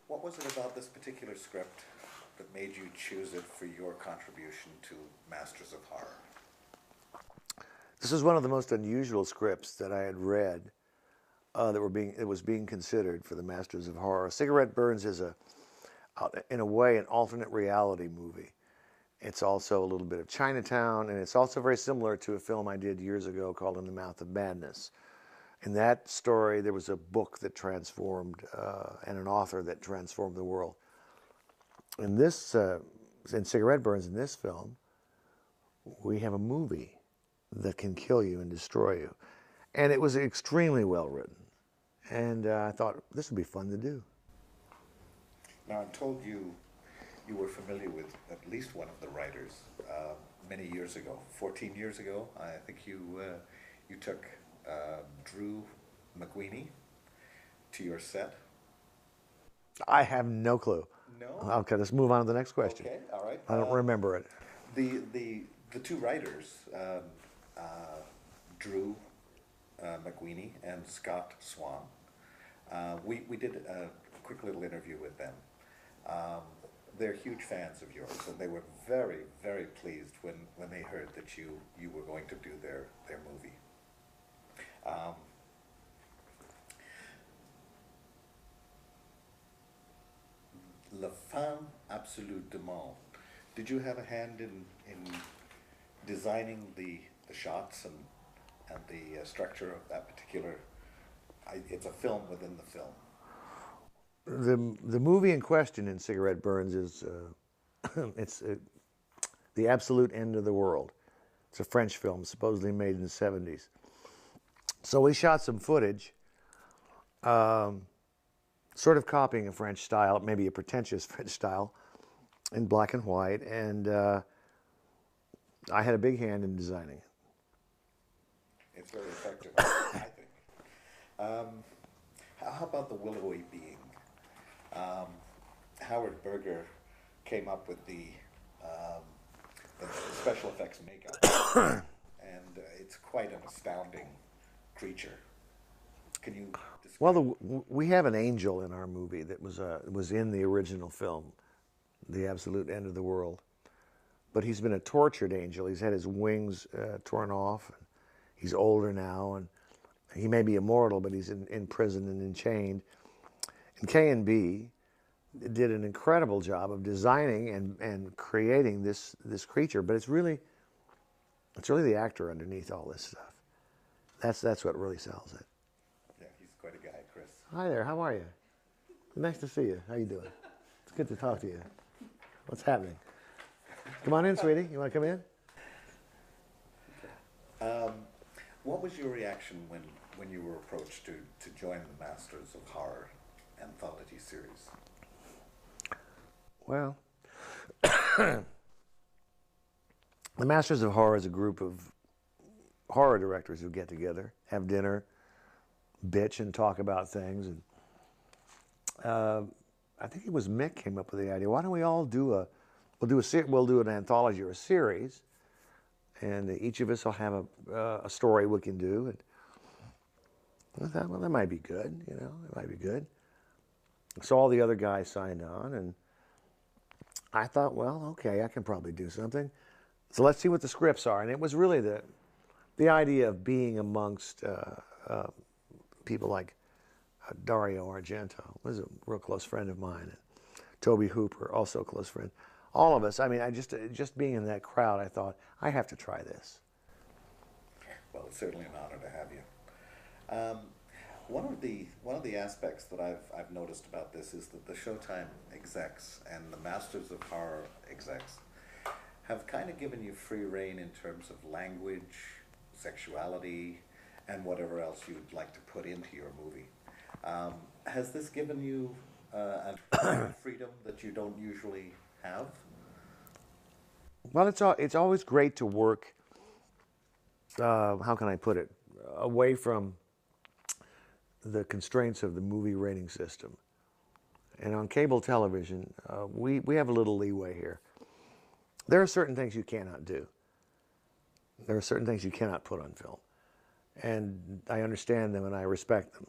What was it about this particular script that made you choose it for your contribution to Masters of Horror? This was one of the most unusual scripts that I had read that was being considered for the Masters of Horror. Cigarette Burns is in a way, an alternate reality movie. It's also a little bit of Chinatown, and it's also very similar to a film I did years ago called In the Mouth of Madness. In that story, there was a book that transformed, and an author that transformed the world. In in Cigarette Burns, in this film, we have a movie that can kill you and destroy you. And it was extremely well written. And I thought, this would be fun to do. Now, I'm told you were familiar with at least one of the writers many years ago. 14 years ago, I think you took Drew McWeeny to your set. I have no clue. No? Okay, let's move on to the next question. Okay, all right. I don't remember it. The two writers, Drew McWeeny and Scott Swan, we did a quick little interview with them. They're huge fans of yours, and they were very, very pleased when they heard that you were going to do their movie. La femme absolue du monde. Did you have a hand in designing the shots and the structure of that particular? It's a film within the film. The movie in question in Cigarette Burns is it's The Absolute End of the World. It's a French film, supposedly made in the 70s. So we shot some footage, sort of copying a French style, maybe a pretentious French style, in black and white, and I had a big hand in designing it. It's very effective, I think. How about the willowy being? Howard Berger came up with the special effects makeup, and it's quite an astounding creature. Can you describe? Well, we have an angel in our movie that was in the original film, The Absolute End of the World. But he's been a tortured angel. He's had his wings torn off. He's older now, and he may be immortal, but he's in prison and enchained. And K&B did an incredible job of designing and creating this creature, but it's really the actor underneath all this stuff. That's what really sells it. Yeah, he's quite a guy, Chris. Hi there, how are you? Nice to see you. How you doing? It's good to talk to you. What's happening? Come on in, sweetie. You want to come in? What was your reaction when you were approached to join the Masters of Horror anthology series? Well, the Masters of Horror is a group of horror directors who get together, have dinner, bitch and talk about things. And I think it was Mick came up with the idea. Why don't we all do we'll do an anthology or a series, and each of us will have a story we can do. And I thought, well, that might be good. It might be good. So all the other guys signed on, and I thought, well, okay, I can probably do something. So let's see what the scripts are. And it was really the idea of being amongst people like Dario Argento, was a real close friend of mine. And Toby Hooper, also a close friend. All of us. I mean, just being in that crowd, I thought, I have to try this. Well, it's certainly an honor to have you. One of the aspects that I've noticed about this is that the Showtime execs and the Masters of Horror execs have kind of given you free rein in terms of language, sexuality, and whatever else you'd like to put into your movie. Has this given you a freedom that you don't usually have? Well, it's always great to work, how can I put it, away from the constraints of the movie rating system. And on cable television, we have a little leeway here. There are certain things you cannot do. There are certain things you cannot put on film. And I understand them and I respect them.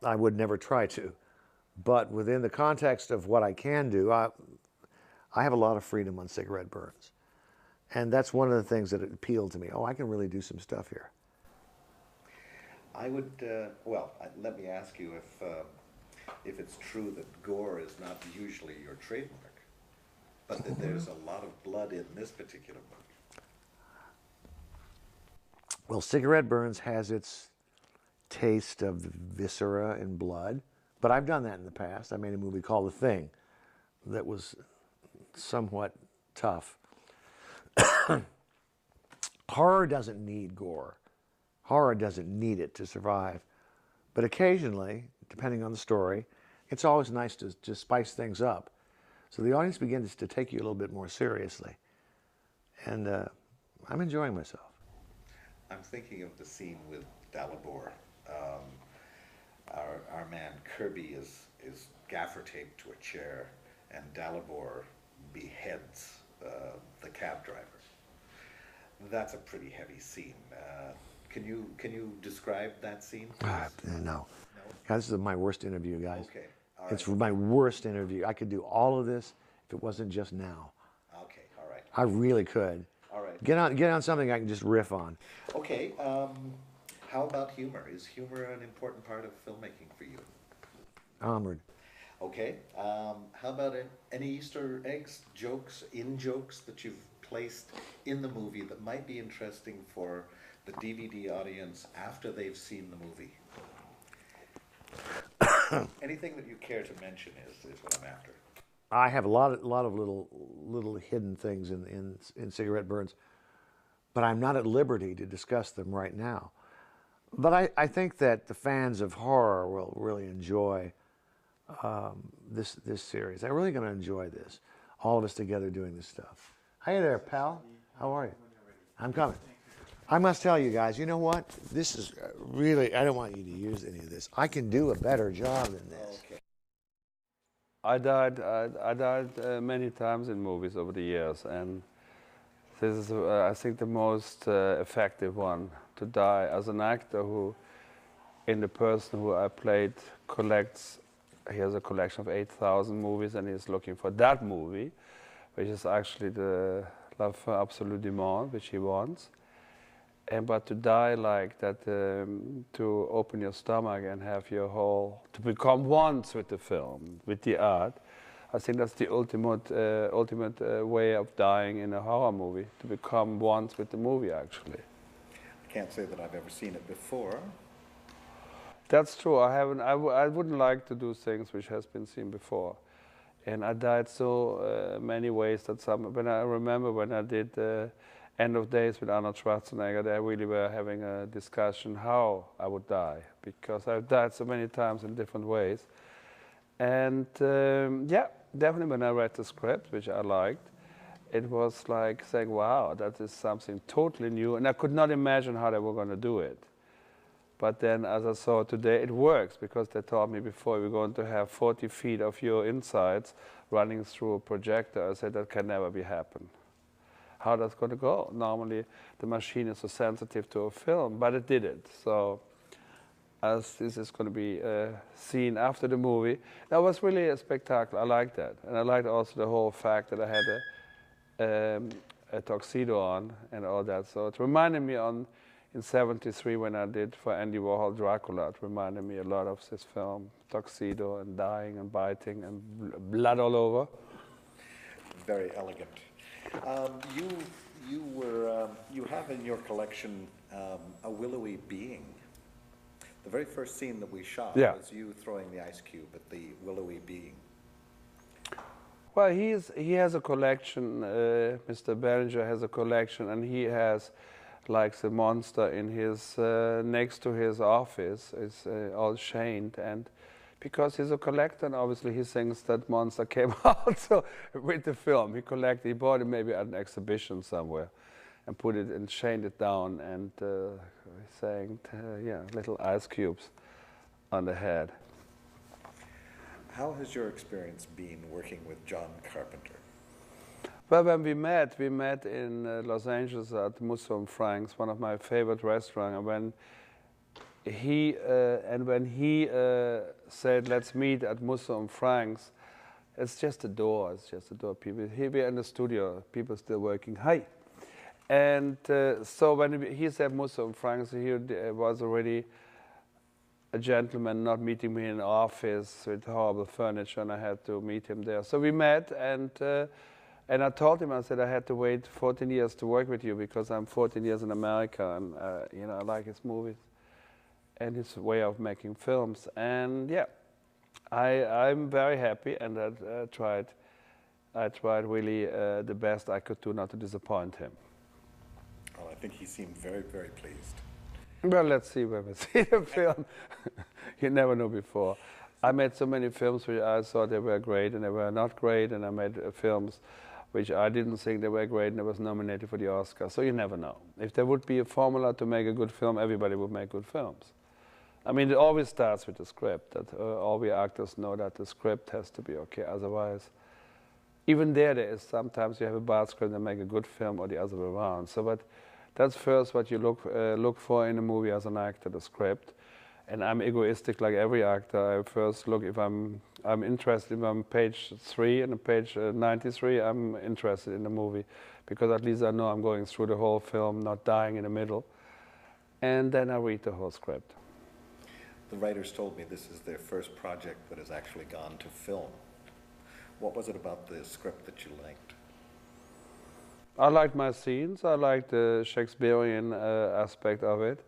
I would never try to. But within the context of what I can do, I have a lot of freedom on cigarette burns. And that's one of the things that appealed to me. Oh, I can really do some stuff here. I would, let me ask you if it's true that gore is not usually your trademark, but that there's a lot of blood in this particular movie. Well, cigarette burns has its taste of the viscera and blood, but I've done that in the past. I made a movie called The Thing that was somewhat tough. Horror doesn't need gore. Horror doesn't need it to survive. But occasionally, depending on the story, it's always nice to spice things up. So the audience begins to take you a little bit more seriously. And I'm enjoying myself. I'm thinking of the scene with Dalibor. Our man Kirby is gaffer taped to a chair, and Dalibor beheads the cab driver. That's a pretty heavy scene. Can you describe that scene, please? No. This is my worst interview, guys. Okay. All It's right. my worst interview. I could do all of this if it wasn't just now. Okay. All right. I really could. All right. Get on something I can just riff on. Okay. How about humor? Is humor an important part of filmmaking for you? Onward. Okay. How about any Easter eggs, jokes that you've placed in the movie that might be interesting for the DVD audience after they've seen the movie? Anything that you care to mention is what I'm after. I have a lot of little hidden things in cigarette burns, but I'm not at liberty to discuss them right now. But I think that the fans of horror will really enjoy this series. They're really going to enjoy this. All of us together doing this stuff. Hey there, pal. How are you? I'm coming. I must tell you guys, you know what? This is really, I don't want you to use any of this. I can do a better job than this. Okay. I died many times in movies over the years, and this is, I think, the most effective one, to die as an actor who, in the person who I played, he has a collection of 8,000 movies, and he's looking for that movie, which is actually the La Fin Absolue du Monde, which he wants. But to die like that, to open your stomach and have to become one with the film, with the art, I think that's the ultimate way of dying in a horror movie, to become one with the movie, actually. I can't say that I've ever seen it before. That's true. I wouldn't like to do things which has been seen before. And I died so many ways that when I remember when I did End of Days with Arnold Schwarzenegger, they really were having a discussion how I would die, because I've died so many times in different ways. And yeah, definitely when I read the script, which I liked, it was like saying, wow, that is something totally new, and I could not imagine how they were going to do it. But then, as I saw today, it works, because they told me before we're going to have 40 feet of your insides running through a projector. I said, that can never be happen. How that's going to go? Normally, the machine is so sensitive to a film, but it did it. So, as this is going to be seen after the movie, that was really a spectacle. I liked that. And I liked also the whole fact that I had a tuxedo on and all that. So it reminded me in '73 when I did for Andy Warhol Dracula, it reminded me a lot of this film, tuxedo and dying and biting and blood all over. Very elegant. You have in your collection a willowy being. The very first scene that we shot was you throwing the ice cube at the willowy being. Well, he has a collection. Mr. Berenger has a collection, and he has, like, the monster in his next to his office is all chained, and because he's a collector, and obviously he thinks that monster came out so with the film. He bought it maybe at an exhibition somewhere, and put it and chained it down, and saying, little ice cubes on the head. How has your experience been working with John Carpenter? Well, when we met in Los Angeles at Musso and Frank's, one of my favorite restaurants. And when and when he said, let's meet at Musso and Frank's, it's just a door. It's just a door. People here, we're in the studio. People still working. Hi, and so when he said Musso and Frank's, he was already a gentleman not meeting me in an office with horrible furniture, and I had to meet him there. So we met, and I told him, I said, I had to wait 14 years to work with you because I'm 14 years in America, and you know, I like his movies and his way of making films. And yeah, I'm very happy, and I tried really the best I could do not to disappoint him. Well, I think he seemed very, very pleased. Well, let's see when we see the film. You never know before. I made so many films which I thought they were great and they were not great, and I made films which I didn't think they were great and I was nominated for the Oscar. So you never know. If there would be a formula to make a good film, everybody would make good films. I mean, it always starts with the script, that all we actors know that the script has to be okay. Otherwise, even there is sometimes you have a bad script and make a good film, or the other way around. So, but that's first what you look for in a movie as an actor, the script. And I'm egoistic like every actor. I first look if I'm interested. If I'm page 3 and page 93, I'm interested in the movie, because at least I know I'm going through the whole film, not dying in the middle. And then I read the whole script. The writers told me this is their first project that has actually gone to film. What was it about the script that you liked? I liked my scenes. I liked the Shakespearean aspect of it.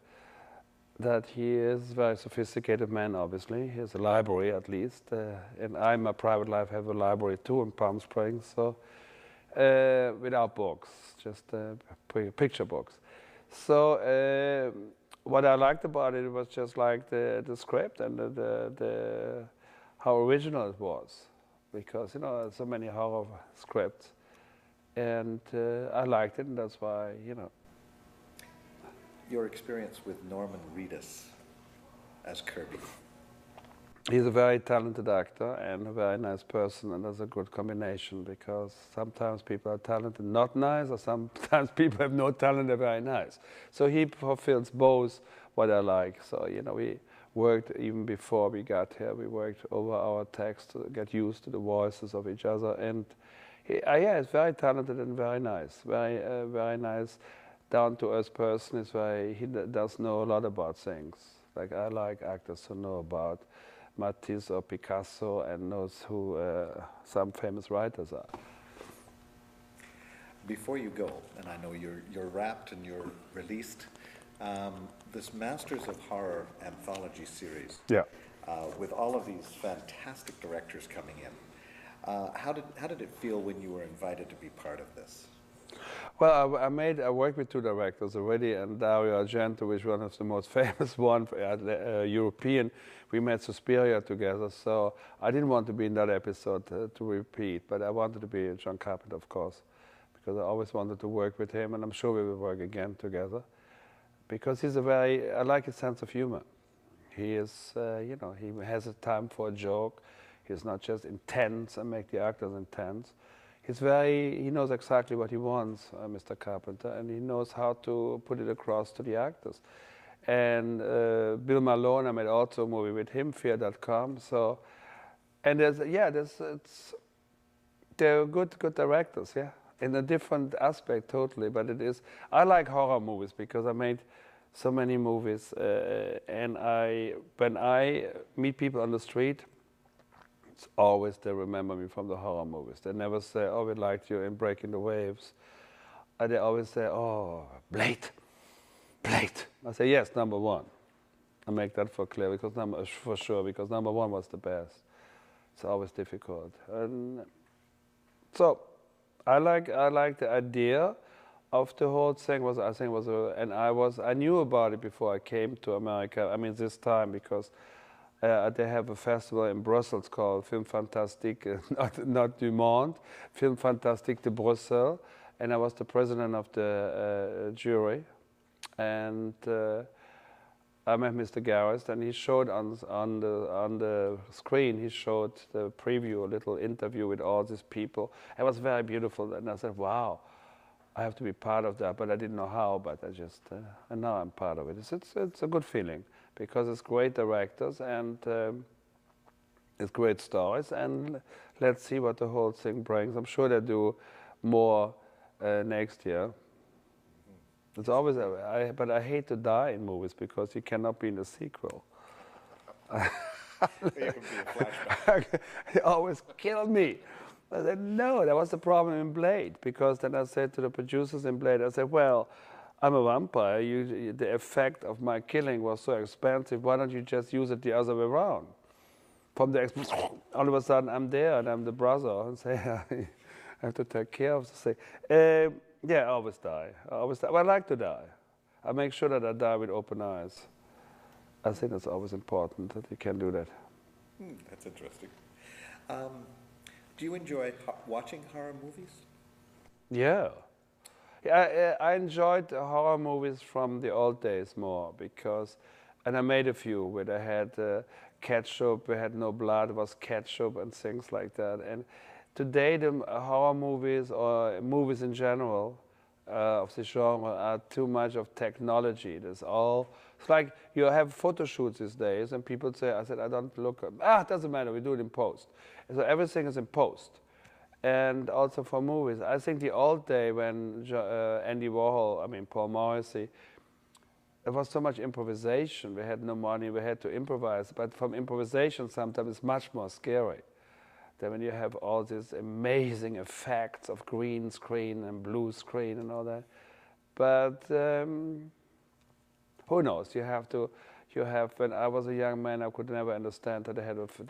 That he is a very sophisticated man, obviously. He has a library, at least. And I, in my private life, have a library too in Palm Springs. So, without books, just picture books. So, what I liked about it was just like the script and how original it was, because you know so many horror scripts, and I liked it, and that's why Your experience with Norman Reedus as Kirby. He's a very talented actor and a very nice person, and that's a good combination, because sometimes people are talented, not nice, or sometimes people have no talent, they're very nice. So he fulfills both what I like. So, we worked even before we got here, we worked over our text to get used to the voices of each other. And he's very talented and very nice, very nice, down-to-earth person. He does know a lot about things. Like I like actors who know about Matisse or Picasso and knows who some famous writers are. Before you go, and I know you're wrapped and you're released, this Masters of Horror anthology series, with all of these fantastic directors coming in, how did it feel when you were invited to be part of this? Well, I worked with 2 directors already, and Dario Argento, which is one of the most famous ones, European. We made Suspiria together, so I didn't want to be in that episode to repeat, but I wanted to be John Carpenter, of course, because I always wanted to work with him, and I'm sure we will work again together, because I like his sense of humor. He is, he has a time for a joke. He's not just intense and make the actors intense. He knows exactly what he wants, Mr. Carpenter, and he knows how to put it across to the actors. And Bill Malone, I made also a movie with him, Fear.com. So, and they're good directors, yeah, in a different aspect totally. But I like horror movies because I made so many movies, and when I meet people on the street, it's always they remember me from the horror movies. They never say, "Oh, we liked you in Breaking the Waves." They always say, "Oh, Blade." I say, "Yes, number 1." I make that for clear, because number 1 was the best. It's always difficult, and so I like the idea of the whole thing. I knew about it before I came to America. I mean, this time, because they have a festival in Brussels called Film Fantastique, not Du Monde, Film Fantastique de Bruxelles, and I was the president of the jury, and I met Mr. Garrett, and he showed on the screen, he showed the preview, a little interview with all these people. It was very beautiful, and I said, wow, I have to be part of that, but I didn't know how, but and now I'm part of it. It's a good feeling. because it's great directors and it's great stories, and let's see what the whole thing brings. I'm sure they do more next year. It's always, but I hate to die in movies because you cannot be in the sequel. You can be a flashback. They always kill me. I said, no, that was the problem in Blade, because then I said to the producers in Blade, I said, well, I'm a vampire. The effect of my killing was so expensive. Why don't you just use it the other way around? From the all of a sudden, I'm there and I'm the brother, and say, I have to take care of. Say, yeah, I always die. I always die. Well, I like to die. I make sure that I die with open eyes. I think it's always important that you can do that. That's interesting. Do you enjoy watching horror movies? Yeah. I enjoyed horror movies from the old days more because, and I made a few where they had ketchup, we had no blood, it was ketchup and things like that. And today the horror movies or movies in general of the genre are too much of technology. It's like you have photo shoots these days and people say, I said, I don't look, it doesn't matter, we do it in post. And so everything is in post. And also for movies, I think the old day when Andy Warhol, Paul Morrissey, there was so much improvisation. We had no money, we had to improvise. But from improvisation, sometimes it's much more scary than when you have all these amazing effects of green screen and blue screen and all that. But who knows? When I was a young man, I could never understand that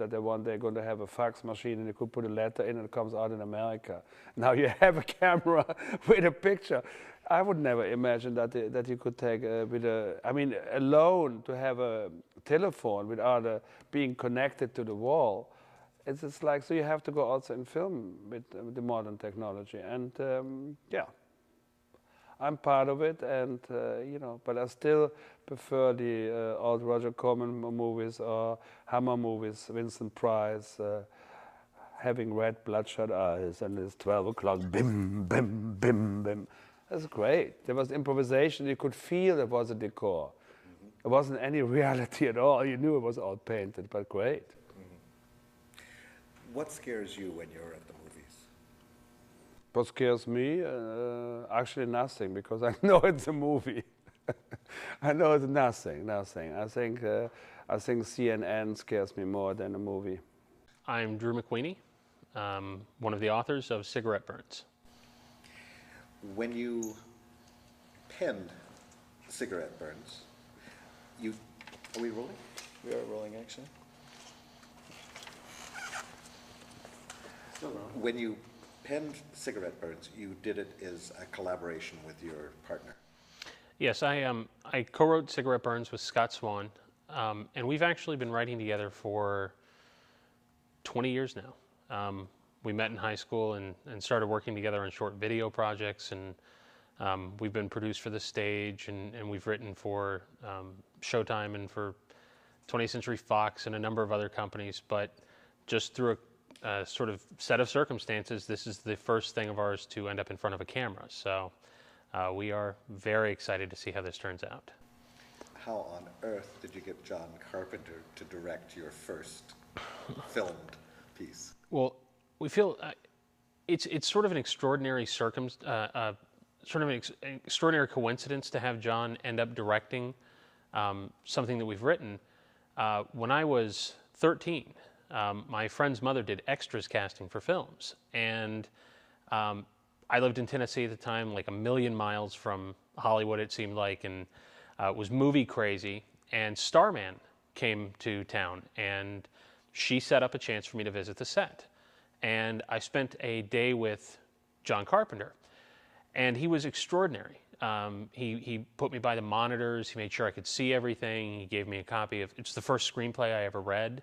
they one day going to have a fax machine and you could put a letter in and it comes out in America. Now you have a camera with a picture. I would never imagine that you could take alone to have a telephone without being connected to the wall. It's just like, so you have to go also in film with the modern technology. And yeah. I'm part of it, and but I still prefer the old Roger Corman movies or Hammer movies, Vincent Price, having red bloodshot eyes, and it's 12 o'clock, bim, bim, bim, bim. That's great. There was improvisation. You could feel it was a decor. It wasn't any reality at all. You knew it was all painted, but great. What scares you when you're at the movies? What scares me? Actually nothing, because I know it's a movie. I know it's nothing. I think CNN scares me more than a movie. I'm Drew McWeeny, one of the authors of Cigarette Burns. When you penned Cigarette Burns, are we rolling? We are rolling, actually. Still rolling. When you penned Cigarette Burns, you did it as a collaboration with your partner. Yes, I co-wrote Cigarette Burns with Scott Swan, and we've actually been writing together for 20 years now. We met in high school and started working together on short video projects, and we've been produced for the stage, and we've written for Showtime and for 20th Century Fox and a number of other companies, but just through a sort of set of circumstances, this is the first thing of ours to end up in front of a camera. So we are very excited to see how this turns out. How on earth did you get John Carpenter to direct your first filmed piece? Well, we feel it's sort of an extraordinary extraordinary coincidence to have John end up directing something that we've written. When I was 13, my friend's mother did extras casting for films, and I lived in Tennessee at the time, like a million miles from Hollywood it seemed like, and was movie crazy, and Starman came to town, and she set up a chance for me to visit the set, and I spent a day with John Carpenter, and he was extraordinary. He put me by the monitors, he made sure I could see everything, he gave me a copy of, it's the first screenplay I ever read.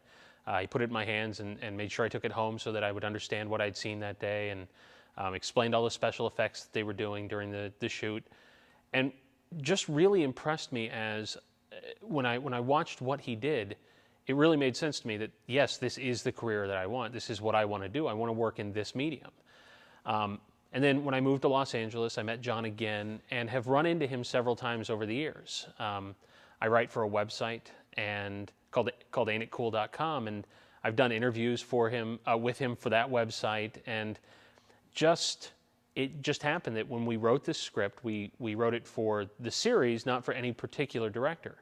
He put it in my hands and made sure I took it home so that I would understand what I'd seen that day, and explained all the special effects that they were doing during the shoot, and just really impressed me as when I watched what he did, it really made sense to me that yes, this is the career that I want. This is what I want to do. I want to work in this medium. And then when I moved to Los Angeles, I met John again and have run into him several times over the years. I write for a website, and called ain'titcool.com, and I've done interviews for him with him for that website, and it just happened that when we wrote this script, we wrote it for the series, not for any particular director.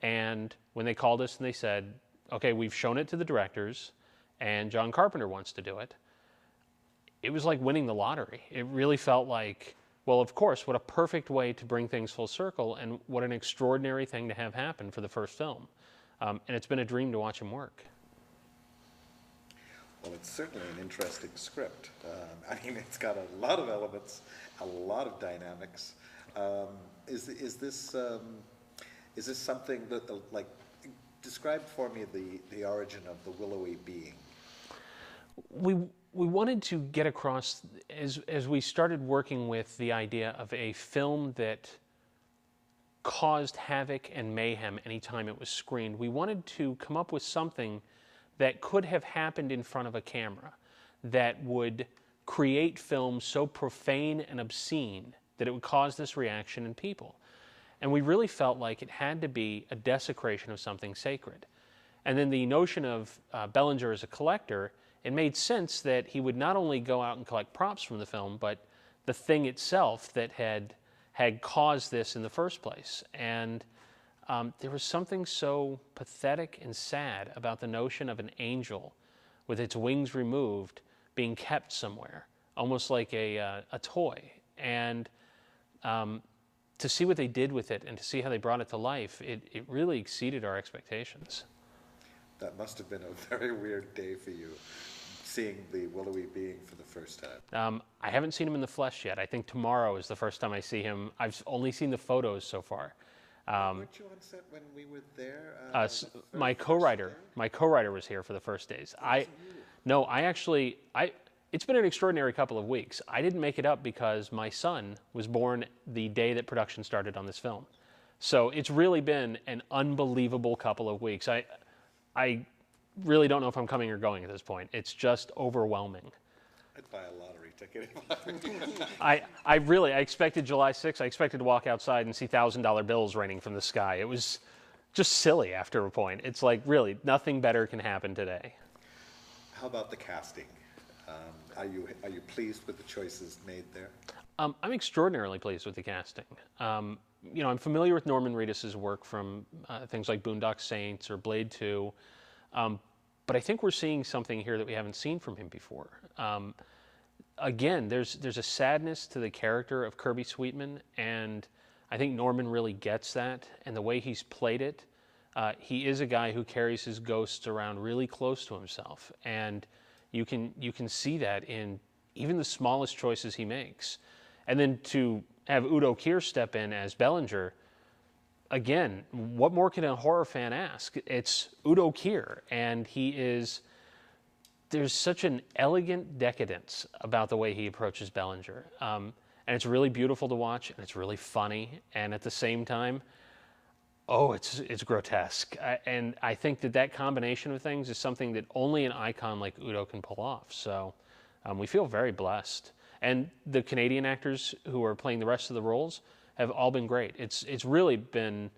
And when they called us and they said, okay, we've shown it to the directors, and John Carpenter wants to do it, it was like winning the lottery. It really felt like, well, of course, what a perfect way to bring things full circle, and what an extraordinary thing to have happen for the first film. And it's been a dream to watch him work. Well, it's certainly an interesting script. I mean, it's got a lot of elements, a lot of dynamics. Is this something that, like, describe for me the origin of the willowy being? We wanted to get across, as we started working with the idea of a film that caused havoc and mayhem anytime it was screened, we wanted to come up with something that could have happened in front of a camera, that would create films so profane and obscene that it would cause this reaction in people. And we really felt like it had to be a desecration of something sacred. And then the notion of Bellinger as a collector, it made sense that he would not only go out and collect props from the film, but the thing itself that had caused this in the first place. And there was something so pathetic and sad about the notion of an angel with its wings removed being kept somewhere, almost like a toy. And to see what they did with it and to see how they brought it to life, it really exceeded our expectations. That must have been a very weird day for you, seeing the willowy being for the first time. I haven't seen him in the flesh yet. I think tomorrow is the first time I see him. I've only seen the photos so far. Weren't you on set when we were there? My co-writer was here for the first days. It's been an extraordinary couple of weeks. I didn't make it up because my son was born the day that production started on this film. So it's really been an unbelievable couple of weeks. I really don't know if I'm coming or going at this point. It's just overwhelming. I'd buy a lottery ticket. I expected July 6th. I expected to walk outside and see $1,000 bills raining from the sky. It was just silly after a point. It's like, really, nothing better can happen today. How about the casting? Are you pleased with the choices made there? I'm extraordinarily pleased with the casting. I'm familiar with Norman Reedus' work from things like Boondock Saints or Blade 2, but I think we're seeing something here that we haven't seen from him before. Again, there's a sadness to the character of Kirby Sweetman, and I think Norman really gets that, and the way he's played it, he is a guy who carries his ghosts around really close to himself, and you can see that in even the smallest choices he makes. And then to have Udo Kier step in as Bellinger, again, what more can a horror fan ask? It's Udo Kier, and there's such an elegant decadence about the way he approaches Bellinger. And it's really beautiful to watch, and it's really funny, and at the same time, it's grotesque. And I think that combination of things is something that only an icon like Udo can pull off. So we feel very blessed. And the Canadian actors who are playing the rest of the roles have all been great. It's really been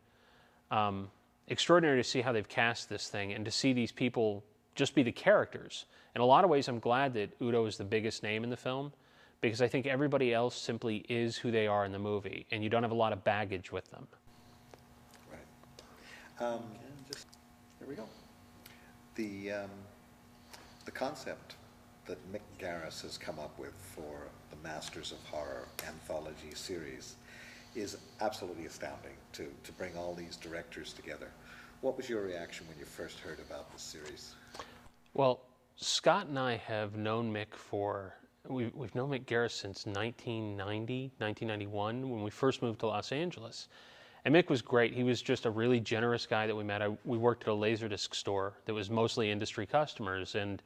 extraordinary to see how they've cast this thing and to see these people just be the characters. In a lot of ways, I'm glad that Udo is the biggest name in the film, because I think everybody else simply is who they are in the movie, and you don't have a lot of baggage with them. Right. Here we go. The concept that Mick Garris has come up with for the Masters of Horror anthology series is absolutely astounding, to bring all these directors together. What was your reaction when you first heard about this series? Well, Scott and I have known Mick we've known Mick Garris since 1990, 1991, when we first moved to Los Angeles. And Mick was great. He was just a really generous guy that we met. We worked at a Laserdisc store that was mostly industry customers, and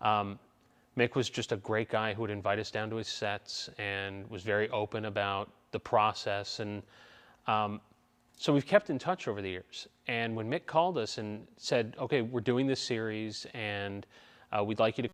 Mick was just a great guy who would invite us down to his sets and was very open about the process. And so we've kept in touch over the years. And when Mick called us and said, okay, we're doing this series, and we'd like you to